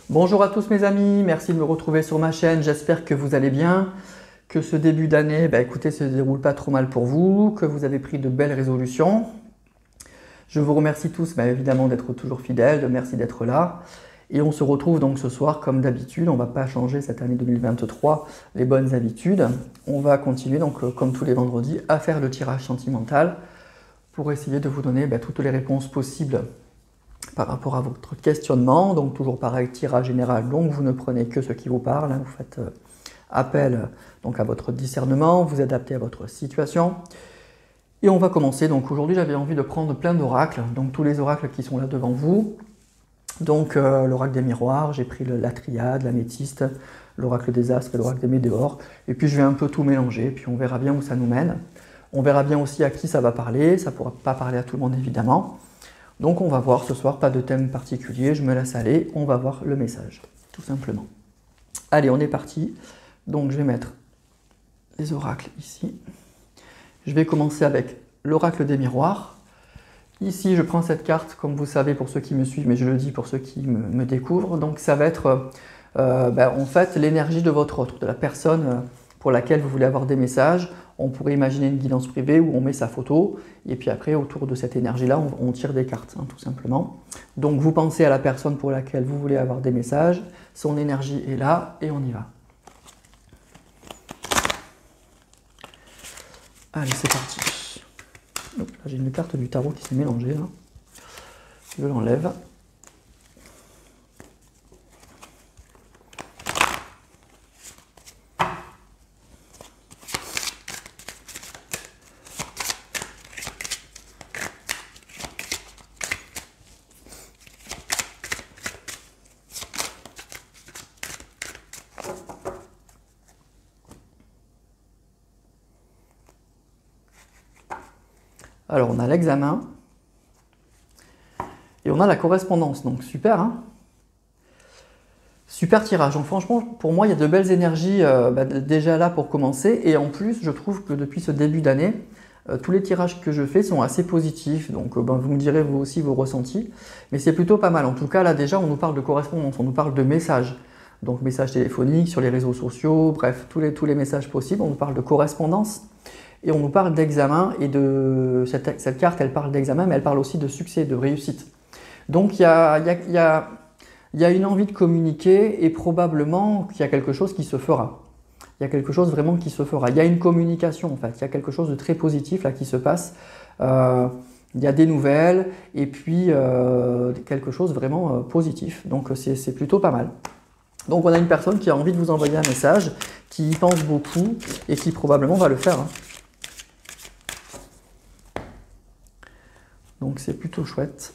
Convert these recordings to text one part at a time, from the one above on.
Bonjour à tous mes amis, merci de me retrouver sur ma chaîne, j'espère que vous allez bien, que ce début d'année, écoutez, se déroule pas trop mal pour vous, que vous avez pris de belles résolutions. Je vous remercie tous évidemment d'être toujours fidèles, merci d'être là. Et on se retrouve donc ce soir comme d'habitude, on ne va pas changer cette année 2023 les bonnes habitudes. On va continuer donc comme tous les vendredis à faire le tirage sentimental pour essayer de vous donner toutes les réponses possibles par rapport à votre questionnement. Donc toujours pareil, tirage général, donc vous ne prenez que ce qui vous parle, vous faites appel donc à votre discernement, vous adaptez à votre situation. Et on va commencer. Donc aujourd'hui j'avais envie de prendre plein d'oracles, donc tous les oracles qui sont là devant vous. Donc l'oracle des miroirs, j'ai pris la triade, l'améthyste, l'oracle des astres et l'oracle des météores. Et puis je vais un peu tout mélanger, puis on verra bien où ça nous mène. On verra bien aussi à qui ça va parler, ça ne pourra pas parler à tout le monde évidemment. Donc on va voir ce soir, pas de thème particulier, je me laisse aller, on va voir le message, tout simplement. Allez, on est parti. Donc je vais mettre les oracles ici. Je vais commencer avec l'oracle des miroirs. Ici, je prends cette carte, comme vous savez pour ceux qui me suivent, mais je le dis pour ceux qui me découvrent. Donc ça va être en fait l'énergie de votre autre, de la personne pour laquelle vous voulez avoir des messages. On pourrait imaginer une guidance privée où on met sa photo et puis après autour de cette énergie-là, on tire des cartes, tout simplement. Donc vous pensez à la personne pour laquelle vous voulez avoir des messages, son énergie est là et on y va. Allez, c'est parti. Là, j'ai une carte du tarot qui s'est mélangée. Là. Je l'enlève. Alors, on a l'examen et on a la correspondance, donc super, hein. Super tirage. Donc franchement, pour moi, il y a de belles énergies déjà là pour commencer. Et en plus, je trouve que depuis ce début d'année, tous les tirages que je fais sont assez positifs. Donc vous me direz vous aussi vos ressentis. Mais c'est plutôt pas mal. En tout cas, là déjà, on nous parle de correspondance, on nous parle de messages. Donc messages téléphoniques, sur les réseaux sociaux, bref, tous les messages possibles. On nous parle de correspondance. Et on nous parle d'examen et de cette carte, elle parle d'examen, mais elle parle aussi de succès, de réussite. Donc il y a une envie de communiquer et probablement qu'il y a quelque chose qui se fera. Il y a quelque chose vraiment qui se fera. Il y a une communication en fait, il y a quelque chose de très positif là qui se passe. Il y a des nouvelles et puis quelque chose vraiment positif. Donc c'est plutôt pas mal. Donc on a une personne qui a envie de vous envoyer un message, qui y pense beaucoup et qui probablement va le faire. Donc c'est plutôt chouette.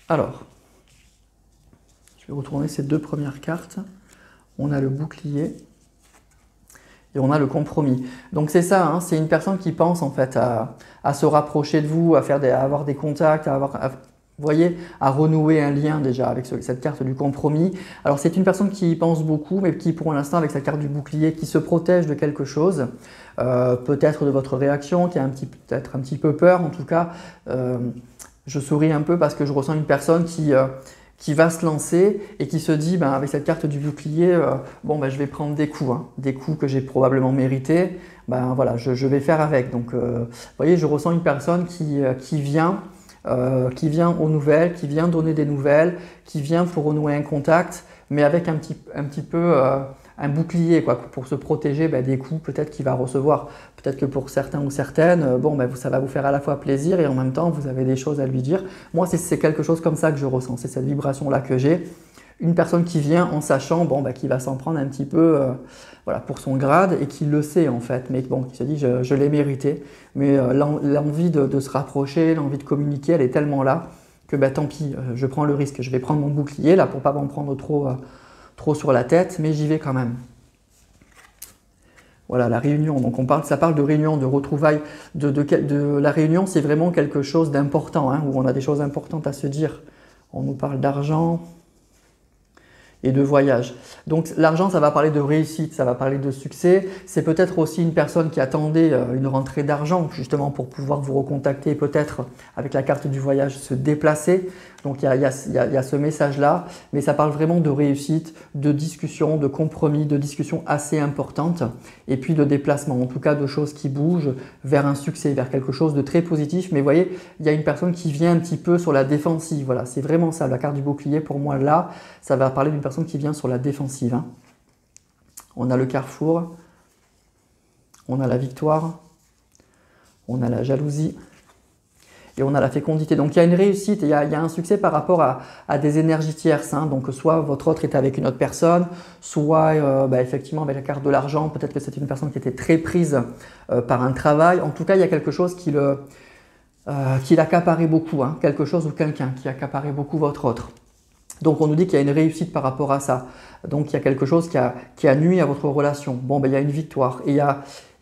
Alors, je vais retourner ces deux premières cartes. On a le bouclier. Et on a le compromis. Donc c'est ça, hein, c'est une personne qui pense en fait à se rapprocher de vous, à avoir des contacts, vous voyez, à renouer un lien déjà avec cette carte du compromis. Alors c'est une personne qui y pense beaucoup, mais qui pour l'instant avec cette carte du bouclier, qui se protège de quelque chose, peut-être de votre réaction, qui a peut-être un petit peu peur en tout cas. Je souris un peu parce que je ressens une personne qui va se lancer et qui se dit avec cette carte du bouclier, je vais prendre des coups que j'ai probablement mérités, voilà, je vais faire avec. Donc vous voyez, je ressens une personne qui vient aux nouvelles, qui vient donner des nouvelles, qui vient pour renouer un contact, mais avec un petit peu un bouclier pour se protéger des coups peut-être qu'il va recevoir. Peut-être que pour certains ou certaines, ça va vous faire à la fois plaisir et en même temps vous avez des choses à lui dire. Moi c'est quelque chose comme ça que je ressens, c'est cette vibration-là que j'ai. Une personne qui vient en sachant qui va s'en prendre un petit peu pour son grade et qui le sait en fait, mais qui se dit je l'ai mérité. Mais l'envie de se rapprocher, l'envie de communiquer, elle est tellement là que tant pis, je prends le risque. Je vais prendre mon bouclier là pour ne pas m'en prendre trop sur la tête, mais j'y vais quand même. Voilà, la réunion. Donc ça parle de réunion, de retrouvailles. De la réunion, c'est vraiment quelque chose d'important, hein, où on a des choses importantes à se dire. On nous parle d'argent et de voyage. Donc l'argent, ça va parler de réussite, ça va parler de succès. C'est peut-être aussi une personne qui attendait une rentrée d'argent, justement pour pouvoir vous recontacter, peut-être avec la carte du voyage, se déplacer. Donc il y a ce message-là, mais ça parle vraiment de réussite, de discussion, de compromis, de discussion assez importante, et puis de déplacement, en tout cas de choses qui bougent vers un succès, vers quelque chose de très positif. Mais vous voyez, il y a une personne qui vient un petit peu sur la défensive. Voilà, c'est vraiment ça, la carte du bouclier, pour moi, là, ça va parler d'une personne qui vient sur la défensive. Hein. On a le carrefour, on a la victoire, on a la jalousie, et on a la fécondité. Donc il y a une réussite, il y a un succès par rapport à des énergies tierces. Hein. Donc soit votre autre est avec une autre personne, soit effectivement avec la carte de l'argent, peut-être que c'est une personne qui était très prise par un travail. En tout cas, il y a quelque chose qui l'accaparait beaucoup, hein. Quelque chose ou quelqu'un qui accaparait beaucoup votre autre. Donc on nous dit qu'il y a une réussite par rapport à ça. Donc il y a quelque chose qui a nui à votre relation. Bon, il y a une victoire et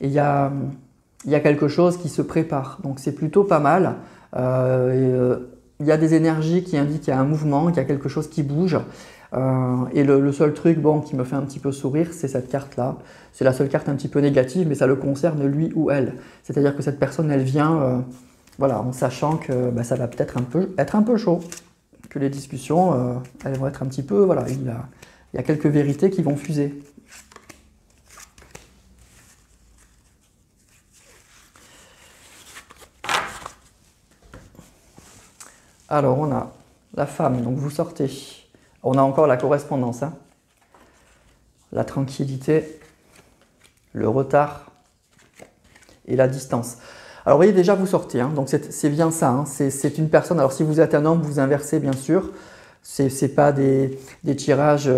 il y a quelque chose qui se prépare. Donc c'est plutôt pas mal. Il y a des énergies qui indiquent qu'il y a un mouvement, qu'il y a quelque chose qui bouge. Et le seul truc qui me fait un petit peu sourire, c'est cette carte-là. C'est la seule carte un petit peu négative, mais ça le concerne lui ou elle. C'est-à-dire que cette personne, elle vient en sachant que ça va peut-être être un peu chaud, que les discussions, elles vont être un petit peu... Voilà, il y a quelques vérités qui vont fuser. Alors, on a la femme, donc vous sortez. On a encore la correspondance, hein. La tranquillité, le retard et la distance. Alors, vous voyez, déjà, vous sortez, hein. Donc c'est bien ça, hein. C'est une personne. Alors, si vous êtes un homme, vous inversez, bien sûr. C'est pas des tirages,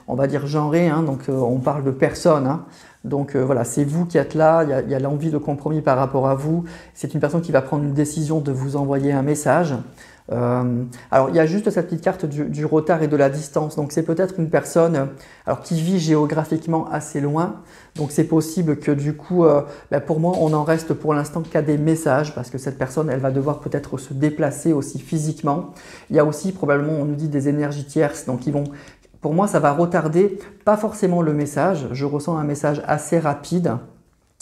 on va dire, genrés, hein. Donc, on parle de personne, hein. Donc voilà, c'est vous qui êtes là, il y a l'envie de compromis par rapport à vous. C'est une personne qui va prendre une décision de vous envoyer un message. Alors il y a juste cette petite carte du retard et de la distance. Donc c'est peut-être une personne qui vit géographiquement assez loin. Donc c'est possible que du coup, pour moi, on en reste pour l'instant qu'à des messages parce que cette personne, elle va devoir peut-être se déplacer aussi physiquement. Il y a aussi probablement, on nous dit, des énergies tierces. Donc pour moi, ça va retarder, pas forcément le message. Je ressens un message assez rapide.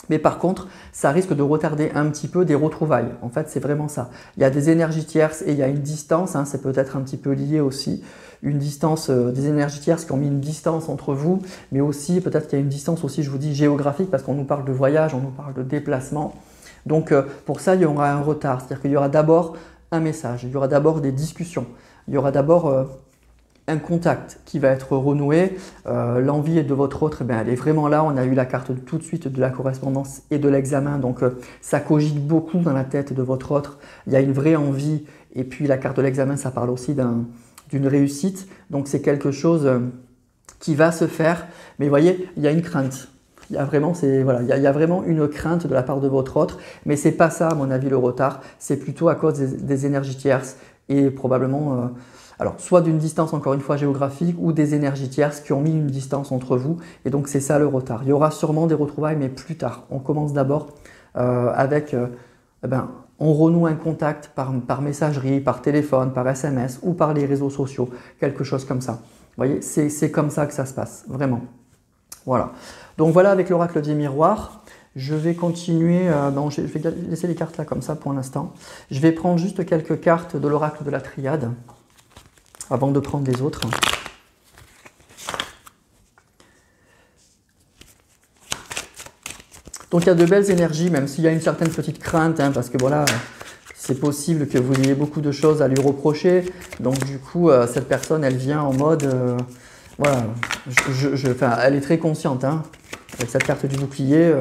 Mais par contre, ça risque de retarder un petit peu des retrouvailles. En fait, c'est vraiment ça. Il y a des énergies tierces et il y a une distance. Hein, c'est peut-être un petit peu lié aussi. Une distance, des énergies tierces qui ont mis une distance entre vous. Mais aussi, peut-être qu'il y a une distance aussi, je vous dis, géographique parce qu'on nous parle de voyage, on nous parle de déplacement. Donc, pour ça, il y aura un retard. C'est-à-dire qu'il y aura d'abord un message. Il y aura d'abord des discussions. Il y aura d'abord... un contact qui va être renoué, l'envie de votre autre, elle est vraiment là. On a eu la carte tout de suite de la correspondance et de l'examen, donc ça cogite beaucoup dans la tête de votre autre. Il y a une vraie envie, et puis la carte de l'examen, ça parle aussi d'une réussite, donc c'est quelque chose qui va se faire. Mais vous voyez, il y a une crainte. Il y a vraiment, il y a vraiment une crainte de la part de votre autre, mais c'est pas ça, à mon avis, le retard. C'est plutôt à cause des énergies tierces et probablement... alors, soit d'une distance, encore une fois, géographique, ou des énergies tierces qui ont mis une distance entre vous. Et donc, c'est ça le retard. Il y aura sûrement des retrouvailles, mais plus tard. On commence d'abord avec, on renoue un contact par messagerie, par téléphone, par SMS ou par les réseaux sociaux. Quelque chose comme ça. Vous voyez, c'est comme ça que ça se passe, vraiment. Voilà. Donc, voilà avec l'oracle des miroirs. Je vais continuer, je vais laisser les cartes là comme ça pour l'instant. Je vais prendre juste quelques cartes de l'oracle de la triade avant de prendre les autres. Donc il y a de belles énergies, même s'il y a une certaine petite crainte, hein, parce que voilà, c'est possible que vous ayez beaucoup de choses à lui reprocher. Donc du coup, cette personne, elle vient en mode, voilà, elle est très consciente, hein, avec cette carte du bouclier,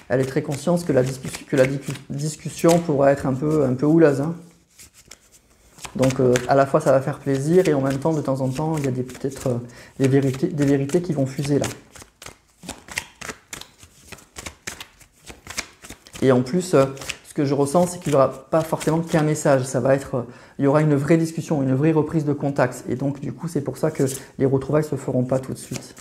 elle est très consciente que la discussion pourra être un peu houleuse, hein. Donc à la fois ça va faire plaisir et en même temps de temps en temps il y a peut-être des vérités qui vont fuser là. Et en plus ce que je ressens c'est qu'il n'y aura pas forcément qu'un message, il y aura une vraie discussion, une vraie reprise de contact et donc du coup c'est pour ça que les retrouvailles ne se feront pas tout de suite.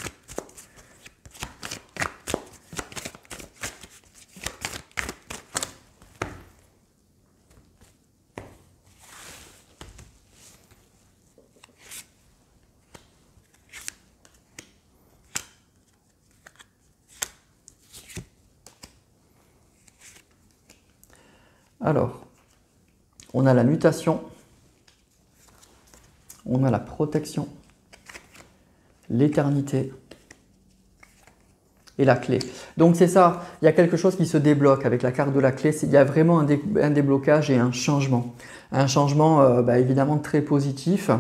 Alors, on a la mutation, on a la protection, l'éternité et la clé. Donc c'est ça, il y a quelque chose qui se débloque avec la carte de la clé, il y a vraiment un déblocage et un changement. Un changement évidemment très positif.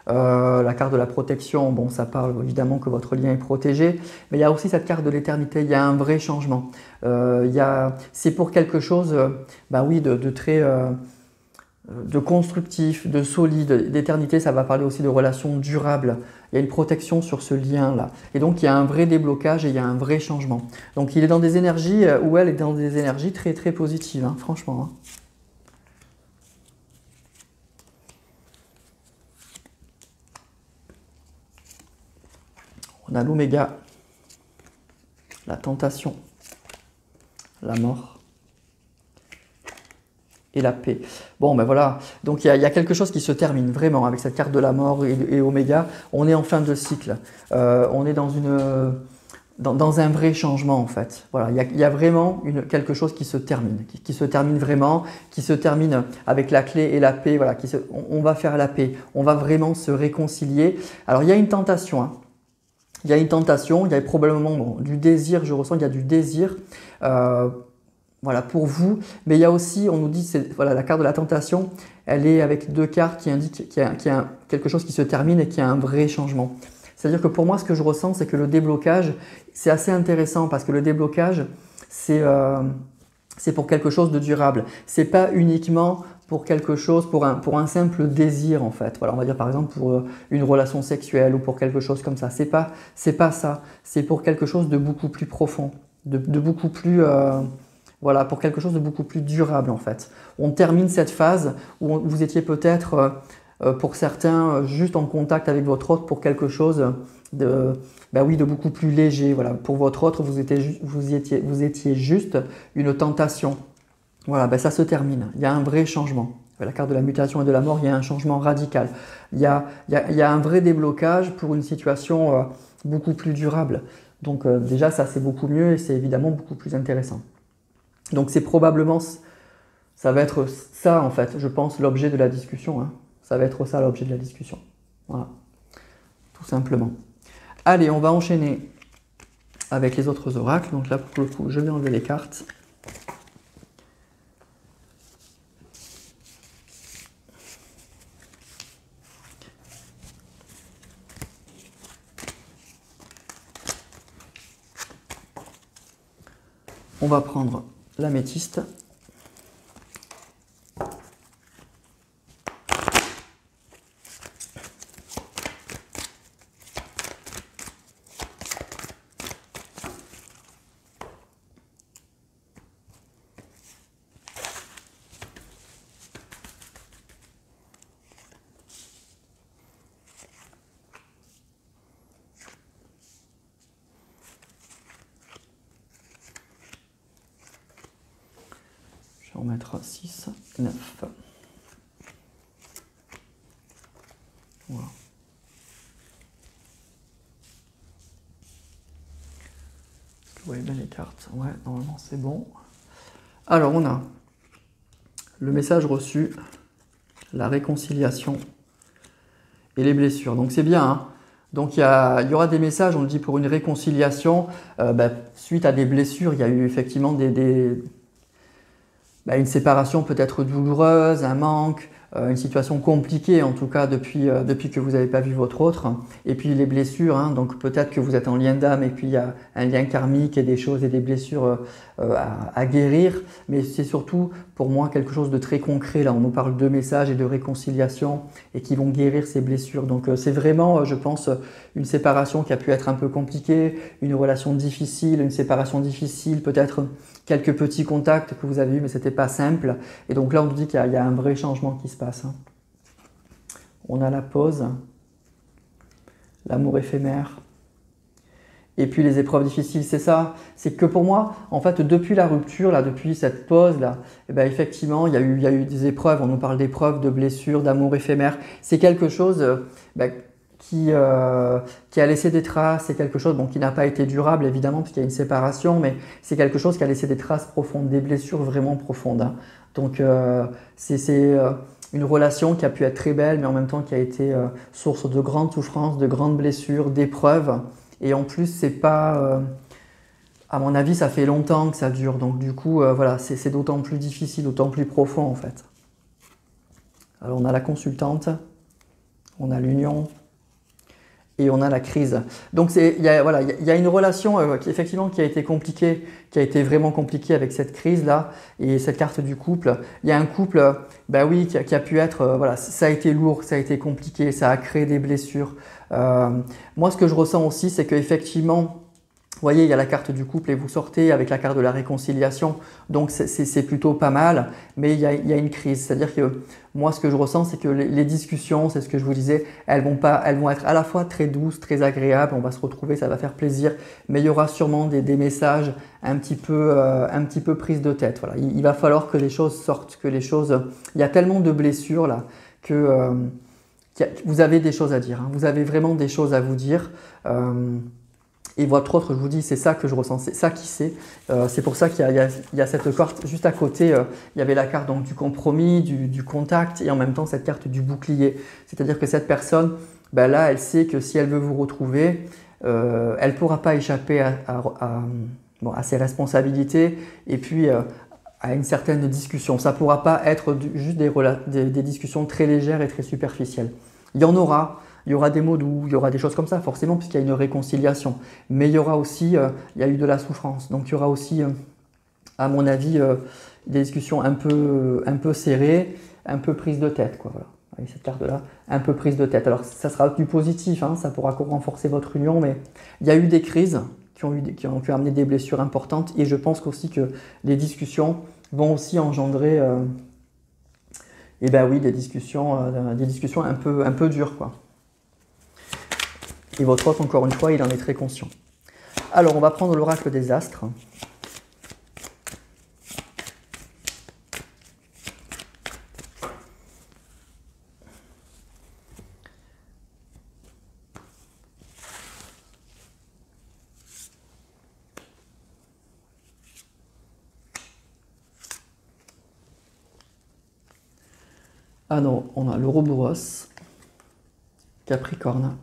La carte de la protection, bon, ça parle évidemment que votre lien est protégé, mais il y a aussi cette carte de l'éternité, il y a un vrai changement. C'est pour quelque chose oui, de très de constructif, de solide, d'éternité, ça va parler aussi de relations durables. Il y a une protection sur ce lien-là. Et donc, il y a un vrai déblocage et il y a un vrai changement. Donc, il est dans des énergies, ou elle est dans des énergies très, très positives, hein, franchement. Hein. On a l'oméga, la tentation, la mort et la paix. Bon, ben voilà, donc il y a quelque chose qui se termine vraiment avec cette carte de la mort et oméga. On est en fin de cycle, on est dans un vrai changement en fait. Voilà, il y a vraiment quelque chose qui se termine, qui se termine vraiment, qui se termine avec la clé et la paix. Voilà, on va faire la paix, on va vraiment se réconcilier. Alors il y a une tentation, hein. Il y a une tentation, il y a probablement du désir, je ressens qu'il y a du désir. Voilà, pour vous, mais il y a aussi, on nous dit, voilà, la carte de la tentation, elle est avec deux cartes qui indiquent qu'il y a quelque chose qui se termine et qu'il y a un vrai changement. C'est-à-dire que pour moi, ce que je ressens, c'est que le déblocage, c'est assez intéressant parce que le déblocage, c'est pour quelque chose de durable. C'est pas uniquement pour quelque chose, pour un simple désir en fait. Voilà, on va dire par exemple pour une relation sexuelle ou pour quelque chose comme ça. C'est pas ça. C'est pour quelque chose de beaucoup plus profond, de beaucoup plus voilà, pour quelque chose de beaucoup plus durable en fait. On termine cette phase où vous étiez peut-être, pour certains, juste en contact avec votre autre pour quelque chose de beaucoup plus léger. Voilà. Pour votre autre, vous étiez juste une tentation. Voilà, ça se termine. Il y a un vrai changement. La carte de la mutation et de la mort, il y a un changement radical. Il y a un vrai déblocage pour une situation beaucoup plus durable. Donc déjà, ça c'est beaucoup mieux et c'est évidemment beaucoup plus intéressant. Donc c'est probablement, ça va être ça en fait, je pense, l'objet de la discussion. Hein. Ça va être ça l'objet de la discussion. Voilà, tout simplement. Allez, on va enchaîner avec les autres oracles. Donc là, pour le coup, je vais enlever les cartes. On va prendre l'améthyste. Je vais en mettre 6, 9. Voilà. Vous voyez bien les cartes. Ouais, normalement c'est bon. Alors on a le message reçu, la réconciliation et les blessures. Donc c'est bien, hein. Donc il y aura des messages, on le dit, pour une réconciliation. Suite à des blessures, il y a eu effectivement une séparation peut-être douloureuse, un manque, une situation compliquée en tout cas depuis que vous n'avez pas vu votre autre. Et puis les blessures, hein, donc peut-être que vous êtes en lien d'âme et puis il y a un lien karmique et des choses et des blessures à guérir. Mais c'est surtout pour moi quelque chose de très concret. Là, on nous parle de messages et de réconciliation et qui vont guérir ces blessures. Donc c'est vraiment, je pense, une séparation qui a pu être un peu compliquée, une relation difficile, une séparation difficile, peut-être quelques petits contacts que vous avez eus, mais ce n'était pas simple. Et donc là, on nous dit qu'il y a un vrai changement qui se passe. Hein. On a la pause, l'amour éphémère, et puis les épreuves difficiles. C'est ça, c'est que pour moi, en fait, depuis la rupture, là, depuis cette pause-là, effectivement, il y a eu des épreuves. On nous parle d'épreuves, de blessures, d'amour éphémère. C'est quelque chose qui a laissé des traces, c'est quelque chose bon, qui n'a pas été durable évidemment parce qu'il y a une séparation, mais c'est quelque chose qui a laissé des traces profondes, des blessures vraiment profondes. Hein. Donc c'est une relation qui a pu être très belle, mais en même temps qui a été source de grandes souffrances, de grandes blessures, d'épreuves. Et en plus, c'est pas, à mon avis, ça fait longtemps que ça dure. Donc du coup, voilà, c'est d'autant plus difficile, d'autant plus profond en fait. Alors on a la consultante, on a l'union. Et on a la crise. Donc il y a une relation effectivement qui a été compliquée, qui a été vraiment compliquée avec cette crise-là et cette carte du couple. Il y a un couple, bah oui, qui a pu être, voilà, ça a été lourd, ça a été compliqué, ça a créé des blessures. Moi, ce que je ressens aussi, c'est qu'effectivement, vous voyez, il y a la carte du couple et vous sortez avec la carte de la réconciliation, donc c'est plutôt pas mal, mais il y a une crise. C'est-à-dire que moi, ce que je ressens, c'est que les discussions, c'est ce que je vous disais, elles vont être à la fois très douces, très agréables, on va se retrouver, ça va faire plaisir, mais il y aura sûrement des messages un petit peu prises de tête. Voilà. Il va falloir que les choses sortent, que les choses… Il y a tellement de blessures là que vous avez des choses à dire, hein. Vous avez vraiment des choses à vous dire. Et votre autre, je vous dis, c'est ça que je ressens, c'est ça qui sait. C'est pour ça qu'il y a cette carte juste à côté. Il y avait la carte donc, du compromis, du contact et en même temps cette carte du bouclier. C'est-à-dire que cette personne, ben là, elle sait que si elle veut vous retrouver, elle ne pourra pas échapper à ses responsabilités et puis à une certaine discussion. Ça ne pourra pas être juste des discussions très légères et très superficielles. Il y en aura. Il y aura des mots doux, il y aura des choses comme ça, forcément, puisqu'il y a une réconciliation. Mais il y aura aussi, il y a eu de la souffrance. Donc il y aura aussi, à mon avis, des discussions un peu serrées, un peu prises de tête, quoi. Voilà. Avec cette carte-là, un peu prise de tête. Alors ça sera du positif, hein, ça pourra renforcer votre union, mais il y a eu des crises qui ont pu amener des blessures importantes. Et je pense aussi que les discussions vont aussi engendrer, eh ben oui, des discussions un peu dures, quoi. Et votre autre, encore une fois, il en est très conscient. Alors, on va prendre l'oracle des astres. Ah non, on a l'Ouroboros, Capricorne.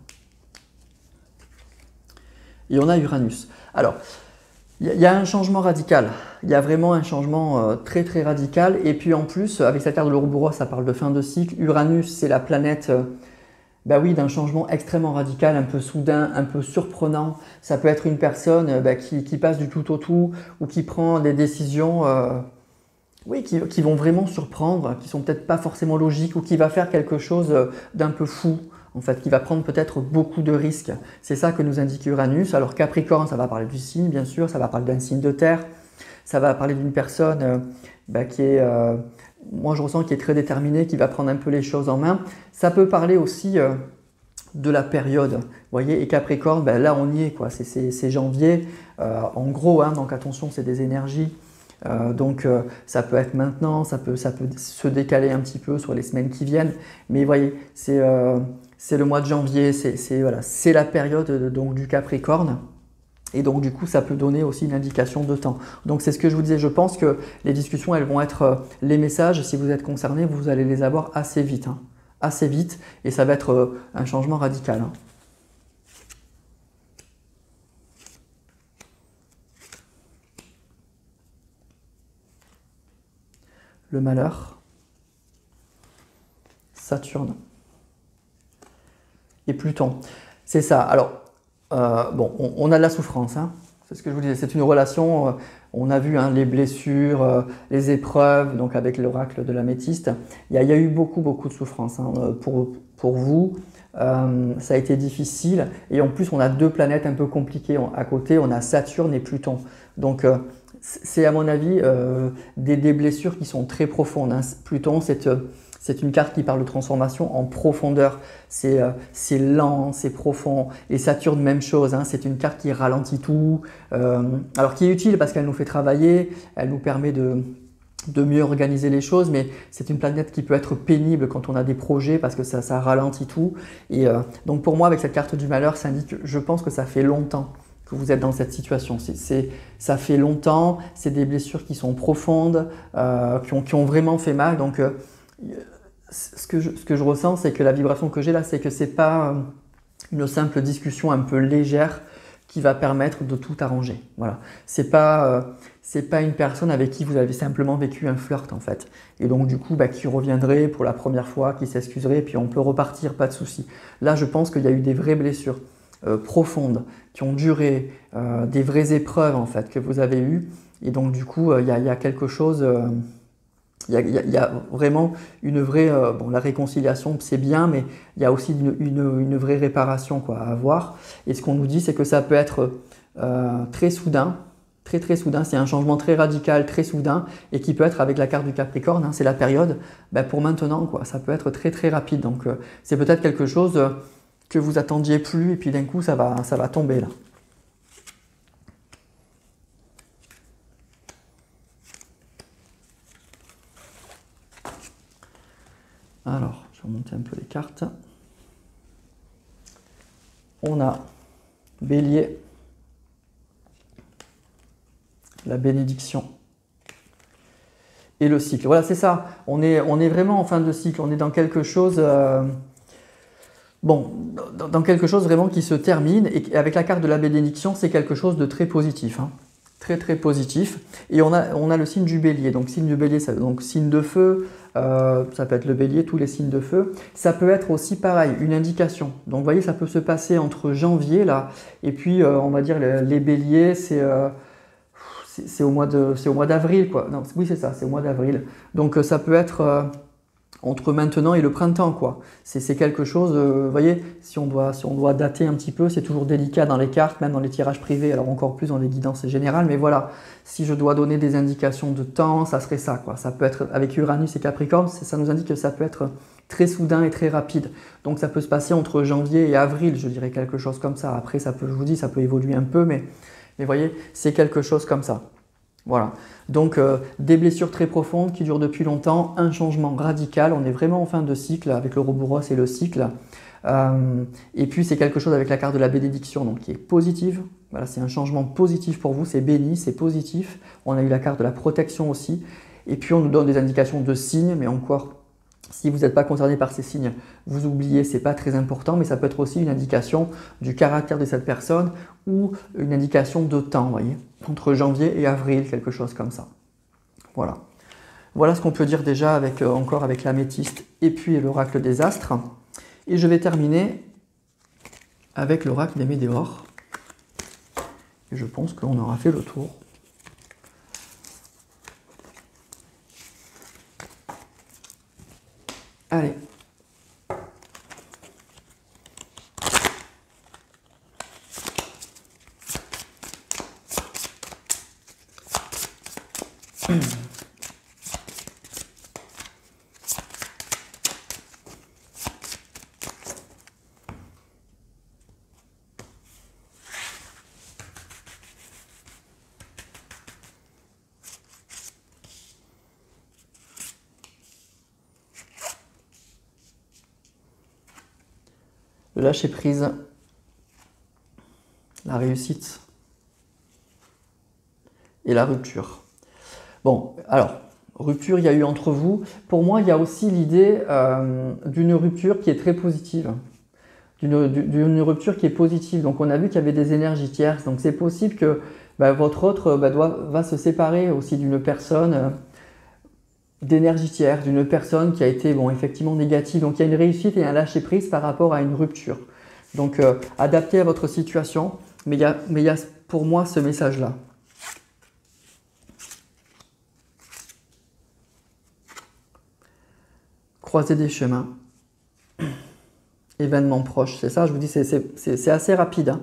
Et on a Uranus. Alors, il y a un changement radical. Il y a vraiment un changement très très radical. Et puis en plus, avec cette carte de l'Ouroboros, ça parle de fin de cycle. Uranus, c'est la planète bah oui, d'un changement extrêmement radical, un peu soudain, un peu surprenant. Ça peut être une personne qui passe du tout au tout ou qui prend des décisions oui, qui vont vraiment surprendre, qui sont peut-être pas forcément logiques ou qui va faire quelque chose d'un peu fou. En fait, qui va prendre peut-être beaucoup de risques. C'est ça que nous indique Uranus. Alors Capricorne, ça va parler du signe, bien sûr, ça va parler d'un signe de terre, ça va parler d'une personne qui est, moi je ressens, qui est très déterminée, qui va prendre un peu les choses en main. Ça peut parler aussi de la période, vous voyez, et Capricorne, là on y est, quoi. C'est janvier, en gros, hein, donc attention, c'est des énergies. Donc ça peut être maintenant, ça peut se décaler un petit peu sur les semaines qui viennent, mais vous voyez, c'est le mois de janvier, c'est la période donc, du Capricorne, et donc du coup ça peut donner aussi une indication de temps. Donc c'est ce que je vous disais, je pense que les discussions, elles vont être, les messages, si vous êtes concerné, vous allez les avoir assez vite, hein, assez vite, et ça va être un changement radical. Hein. Le malheur, Saturne et Pluton. C'est ça. Alors, bon, on a de la souffrance, hein. C'est ce que je vous disais. C'est une relation, on a vu hein, les blessures, les épreuves, donc avec l'oracle de l'améthyste. Il y a eu beaucoup de souffrance hein, pour vous. Ça a été difficile. Et en plus, on a deux planètes un peu compliquées à côté. On a Saturne et Pluton. Donc, c'est à mon avis des blessures qui sont très profondes. Hein. Pluton, c'est une carte qui parle de transformation en profondeur. C'est lent, c'est profond. Et Saturne, même chose. Hein. C'est une carte qui ralentit tout. Alors qui est utile parce qu'elle nous fait travailler, elle nous permet de mieux organiser les choses, mais c'est une planète qui peut être pénible quand on a des projets parce que ça ralentit tout. Et donc pour moi, avec cette carte du malheur, ça indique, je pense que ça fait longtemps que vous êtes dans cette situation. Ça fait longtemps, c'est des blessures qui sont profondes, qui ont vraiment fait mal. Donc ce que je ressens, c'est que la vibration que j'ai là, c'est que c'est pas une simple discussion un peu légère qui va permettre de tout arranger. Voilà. C'est pas une personne avec qui vous avez simplement vécu un flirt en fait. Et donc du coup, qui reviendrait pour la première fois, qui s'excuserait, et puis on peut repartir, pas de souci. Là, je pense qu'il y a eu des vraies blessures profondes qui ont duré, des vraies épreuves en fait que vous avez eues. Et donc du coup, il y a quelque chose. Il y a vraiment une vraie. Bon, la réconciliation, c'est bien, mais il y a aussi une vraie réparation quoi, à avoir. Et ce qu'on nous dit, c'est que ça peut être très soudain, très soudain. C'est un changement très radical, très soudain, et qui peut être avec la carte du Capricorne. Hein, c'est la période pour maintenant, quoi. Ça peut être très rapide. Donc, c'est peut-être quelque chose que vous attendiez plus, et puis d'un coup, ça va tomber là. Alors, je vais remonter un peu les cartes. On a Bélier, la bénédiction et le cycle. Voilà, c'est ça. On est vraiment en fin de cycle. On est dans quelque chose, dans quelque chose vraiment qui se termine. Et avec la carte de la bénédiction, c'est quelque chose de très positif. Hein. Très positif. Et on a le signe du Bélier. Donc signe du Bélier, donc signe de feu. Ça peut être le Bélier, tous les signes de feu. Ça peut être aussi pareil, une indication. Donc vous voyez, ça peut se passer entre janvier là, et puis on va dire les Béliers, c'est au mois d'avril quoi. Non, oui c'est ça, c'est au mois d'avril. Donc ça peut être entre maintenant et le printemps quoi. C'est quelque chose, vous voyez, si on doit dater un petit peu, c'est toujours délicat dans les cartes, même dans les tirages privés, alors encore plus dans les guidances générales, mais voilà, si je dois donner des indications de temps, ça serait ça quoi. Ça peut être, avec Uranus et Capricorne, ça nous indique que ça peut être très soudain et très rapide. Donc ça peut se passer entre janvier et avril, je dirais quelque chose comme ça. Après, ça peut, je vous dis, ça peut évoluer un peu, mais vous voyez, c'est quelque chose comme ça. Voilà, donc des blessures très profondes qui durent depuis longtemps, un changement radical, on est vraiment en fin de cycle avec le Ouroboros et le cycle. Et puis c'est quelque chose avec la carte de la bénédiction, donc qui est positive. Voilà, c'est un changement positif pour vous, c'est béni, c'est positif. On a eu la carte de la protection aussi. Et puis on nous donne des indications de signes, mais encore, si vous n'êtes pas concerné par ces signes, vous oubliez, c'est pas très important, mais ça peut être aussi une indication du caractère de cette personne ou une indication de temps, vous voyez, entre janvier et avril, quelque chose comme ça. Voilà. Voilà ce qu'on peut dire déjà avec, encore avec l'améthyste et puis l'oracle des astres. Et je vais terminer avec l'oracle des météores. Et je pense qu'on aura fait le tour. Allez. Le lâcher prise, la réussite et la rupture. Bon, alors, rupture, il y a eu entre vous. Pour moi, il y a aussi l'idée d'une rupture qui est très positive. D'une rupture qui est positive. Donc, on a vu qu'il y avait des énergies tierces. Donc, c'est possible que votre autre va se séparer aussi d'une personne d'énergie tierce, d'une personne qui a été effectivement négative. Donc il y a une réussite et un lâcher prise par rapport à une rupture. Donc adapté à votre situation, mais il y a pour moi ce message-là. Croiser des chemins, événements proches, c'est ça, je vous dis, c'est assez rapide, hein.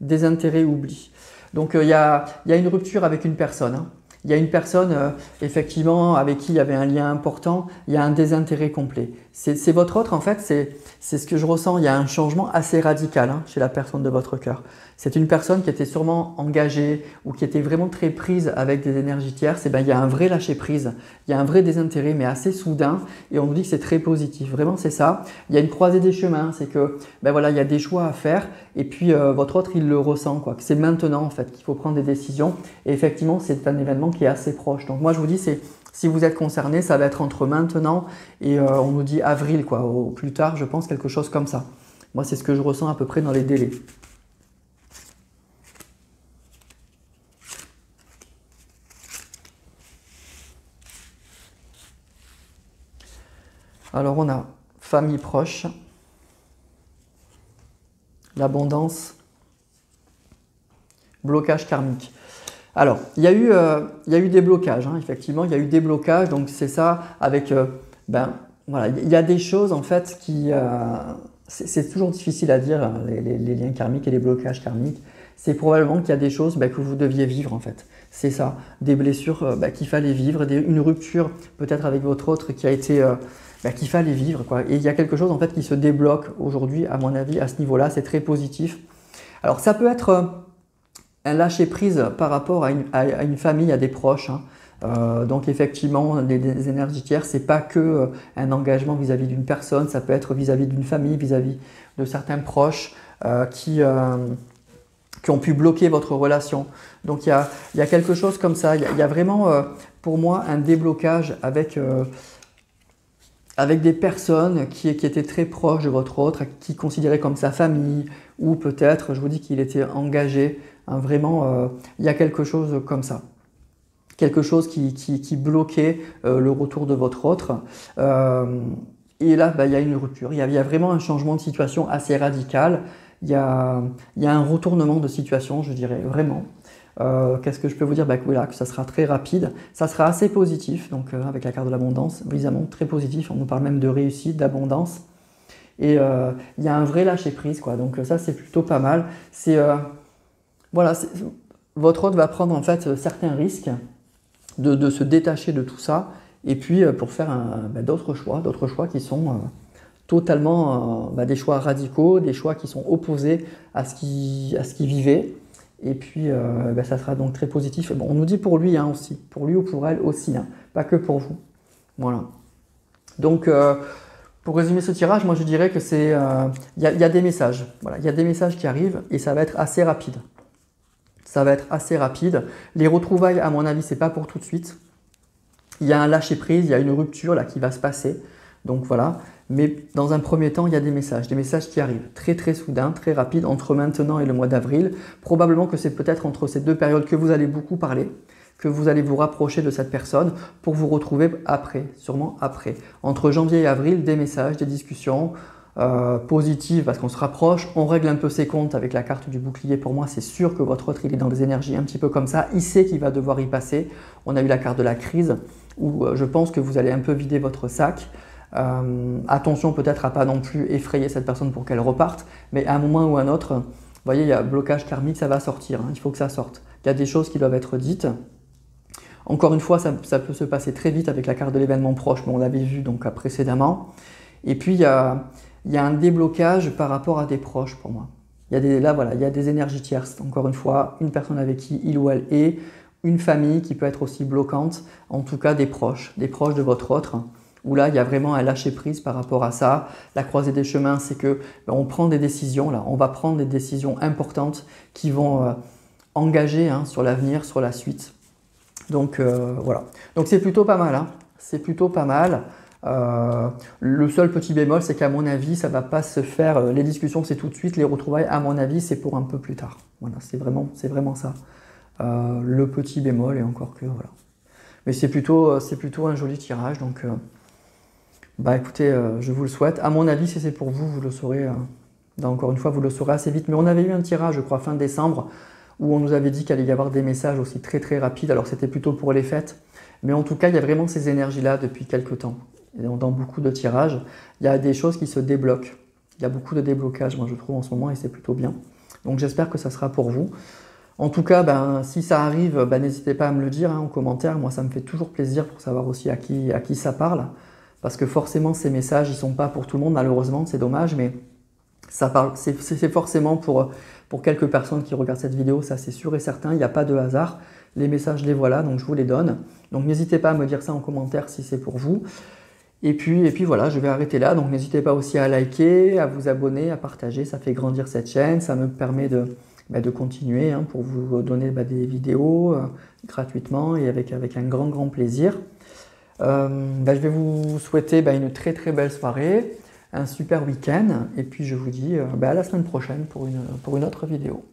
Désintérêt, oubli. Donc il y a une rupture avec une personne, hein. Il y a une personne, effectivement, avec qui il y avait un lien important, il y a un désintérêt complet. C'est votre autre, en fait, c'est ce que je ressens, il y a un changement assez radical hein, chez la personne de votre cœur. C'est une personne qui était sûrement engagée ou qui était vraiment très prise avec des énergies tierces. Et ben, il y a un vrai lâcher-prise, il y a un vrai désintérêt, mais assez soudain. Et on nous dit que c'est très positif. Vraiment, c'est ça. Il y a une croisée des chemins. C'est que ben voilà, il y a des choix à faire. Et puis, votre autre, il le ressent. Que c'est maintenant, en fait, qu'il faut prendre des décisions. Et effectivement, c'est un événement qui est assez proche. Donc, moi, je vous dis, si vous êtes concerné, ça va être entre maintenant et on nous dit avril, quoi, au plus tard, je pense, quelque chose comme ça. Moi, c'est ce que je ressens à peu près dans les délais. Alors on a famille proche, l'abondance, blocage karmique. Alors, il y a eu des blocages, hein, effectivement, il y a eu des blocages, donc c'est ça avec, voilà, il y a des choses en fait qui, c'est toujours difficile à dire, les liens karmiques et les blocages karmiques. C'est probablement qu'il y a des choses que vous deviez vivre en fait. C'est ça, des blessures qu'il fallait vivre, une rupture peut-être avec votre autre qui a été, qu'il fallait vivre, quoi. Et il y a quelque chose en fait qui se débloque aujourd'hui, à mon avis, à ce niveau-là, c'est très positif. Alors ça peut être un lâcher-prise par rapport à une famille, à des proches. Hein. Donc effectivement, les énergies tierces, c'est pas que un engagement vis-à-vis d'une personne, ça peut être vis-à-vis d'une famille, vis-à-vis de certains proches qui ont pu bloquer votre relation. Donc il y a quelque chose comme ça. Il y a vraiment, pour moi, un déblocage avec des personnes qui étaient très proches de votre autre, qui considéraient comme sa famille, ou peut-être, je vous dis qu'il était engagé. Hein, vraiment, il y a quelque chose comme ça. Quelque chose qui bloquait le retour de votre autre. Et là, il y a une rupture. Il y a vraiment un changement de situation assez radical. Il y a un retournement de situation, je dirais, vraiment. Qu'est-ce que je peux vous dire? Voilà, que ça sera très rapide, ça sera assez positif, donc avec la carte de l'abondance, évidemment très positif, on nous parle même de réussite, d'abondance, et il y a un vrai lâcher prise, quoi. Donc ça c'est plutôt pas mal. Voilà, votre hôte va prendre en fait certains risques de se détacher de tout ça, et puis pour faire d'autres choix qui sont totalement des choix radicaux, des choix qui sont opposés à ce qu'il vivait. Et puis, ça sera donc très positif. Bon, on nous dit pour lui hein, aussi, pour lui ou pour elle aussi, hein, pas que pour vous. Voilà. Donc, pour résumer ce tirage, moi je dirais que c'est, il y a des messages. Voilà, il y a des messages qui arrivent et ça va être assez rapide. Ça va être assez rapide. Les retrouvailles, à mon avis, c'est pas pour tout de suite. Il y a un lâcher prise, il y a une rupture là qui va se passer. Donc voilà. Mais dans un premier temps, il y a des messages qui arrivent très très soudain, très rapide, entre maintenant et le mois d'avril. Probablement que c'est peut-être entre ces deux périodes que vous allez beaucoup parler, que vous allez vous rapprocher de cette personne pour vous retrouver après, sûrement après. Entre janvier et avril, des messages, des discussions positives parce qu'on se rapproche, on règle un peu ses comptes avec la carte du bouclier. Pour moi, c'est sûr que votre autre, il est dans des énergies un petit peu comme ça. Il sait qu'il va devoir y passer. On a eu la carte de la crise où je pense que vous allez un peu vider votre sac. Attention peut-être à pas non plus effrayer cette personne pour qu'elle reparte, mais à un moment ou à un autre, vous voyez, il y a blocage karmique, ça va sortir, hein, il faut que ça sorte. Il y a des choses qui doivent être dites. Encore une fois, ça peut se passer très vite avec la carte de l'événement proche, mais on l'avait vu donc précédemment. Et puis il y a un déblocage par rapport à des proches pour moi. Il y a des énergies tierces, encore une fois, une personne avec qui il ou elle est, une famille qui peut être aussi bloquante, en tout cas des proches de votre autre. Où là, il y a vraiment un lâcher-prise par rapport à ça. La croisée des chemins, c'est que on prend des décisions, là, on va prendre des décisions importantes qui vont engager hein, sur l'avenir, sur la suite. Donc voilà. Donc c'est plutôt pas mal. Hein. C'est plutôt pas mal. Le seul petit bémol, c'est qu'à mon avis, ça ne va pas se faire. Les discussions, c'est tout de suite. Les retrouvailles, à mon avis, c'est pour un peu plus tard. Voilà, c'est vraiment ça. Le petit bémol, et encore que voilà. Mais c'est plutôt un joli tirage. Donc écoutez, je vous le souhaite. À mon avis, si c'est pour vous, vous le saurez. Encore une fois, vous le saurez assez vite. Mais on avait eu un tirage, je crois, fin décembre, où on nous avait dit qu'il allait y avoir des messages aussi très très rapides. Alors c'était plutôt pour les fêtes. Mais en tout cas, il y a vraiment ces énergies-là depuis quelques temps. Et dans beaucoup de tirages, il y a des choses qui se débloquent. Il y a beaucoup de déblocage, moi je trouve en ce moment, et c'est plutôt bien. Donc j'espère que ça sera pour vous. En tout cas, si ça arrive, n'hésitez pas à me le dire en commentaire. Moi, ça me fait toujours plaisir pour savoir aussi à qui ça parle. Parce que forcément, ces messages, ils ne sont pas pour tout le monde, malheureusement, c'est dommage, mais ça parle, c'est forcément pour quelques personnes qui regardent cette vidéo, ça c'est sûr et certain, il n'y a pas de hasard. Les messages, les voilà, donc je vous les donne. Donc n'hésitez pas à me dire ça en commentaire si c'est pour vous. Et puis voilà, je vais arrêter là. Donc n'hésitez pas aussi à liker, à vous abonner, à partager. Ça fait grandir cette chaîne. Ça me permet de continuer pour vous donner des vidéos gratuitement et avec un grand plaisir. Je vais vous souhaiter une très belle soirée, un super week-end. Et puis je vous dis à la semaine prochaine pour une autre vidéo.